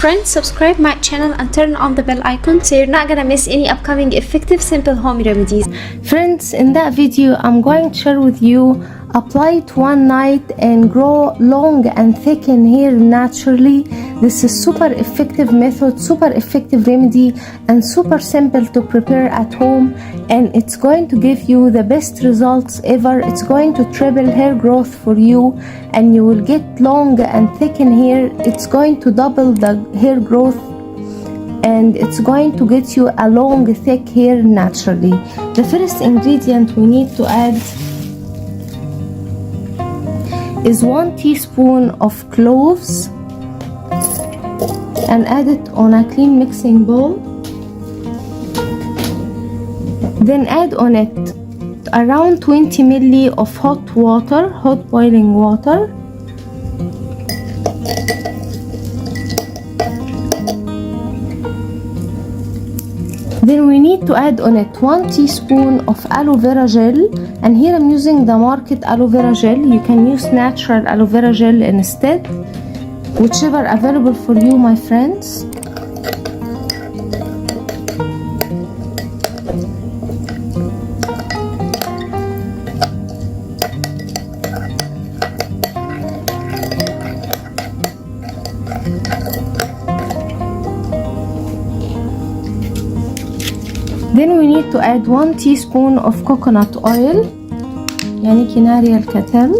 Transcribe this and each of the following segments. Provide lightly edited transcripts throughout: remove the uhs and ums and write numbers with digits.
Friends, subscribe my channel and turn on the bell icon so you're not gonna miss any upcoming effective simple home remedies. Friends, in that video I'm going to share with you apply it one night and grow long and thicken hair naturally. This is super effective method, super effective remedy, and super simple to prepare at home, and it's going to give you the best results ever. It's going to triple hair growth for you, and you will get long and thicken hair. It's going to double the hair growth, and it's going to get you a long thick hair naturally. The first ingredient we need to add is 1 teaspoon of cloves, and add it on a clean mixing bowl. Then add on it around 20 ml of hot water, hot boiling water. Then we need to add on it 1 teaspoon of aloe vera gel, and here I'm using the market aloe vera gel. You can use natural aloe vera gel instead, whichever available for you, my friends. Then we need to add 1 teaspoon of coconut oil, يعني كناري الكتل.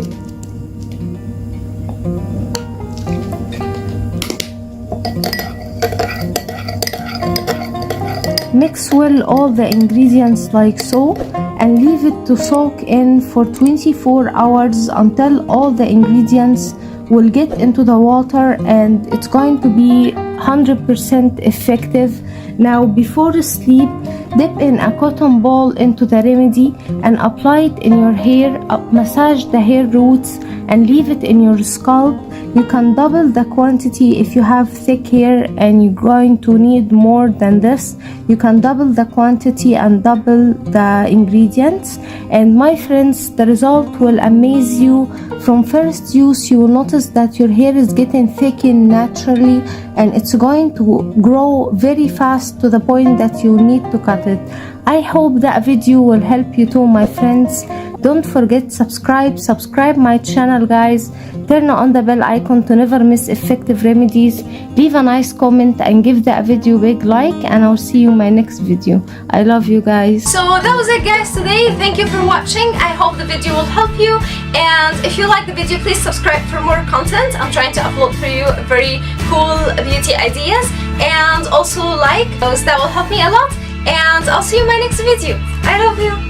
Mix well all the ingredients like so, and leave it to soak in for 24 hours until all the ingredients will get into the water, and it's going to be 100% effective. Now before sleep, dip in a cotton ball into the remedy and apply it in your hair. Massage the hair roots and leave it in your scalp. You can double the quantity if you have thick hair and you're going to need more than this. You can double the quantity and double the ingredients, and my friends, the result will amaze you. From first use, you will notice that your hair is getting thickened naturally, and it's going to grow very fast to the point that you need to cut it. I hope that video will help you too, my friends. Don't forget subscribe my channel, guys. Turn on the bell icon to never miss effective remedies. Leave a nice comment and give that video a big like, and I'll see you in my next video. I love you guys. So that was it, guys, today. Thank you for watching. I hope the video will help you, and if you like the video, please subscribe for more content. I'm trying to upload for you very cool beauty ideas, and also like those. That will help me a lot, and I'll see you in my next video. I love you.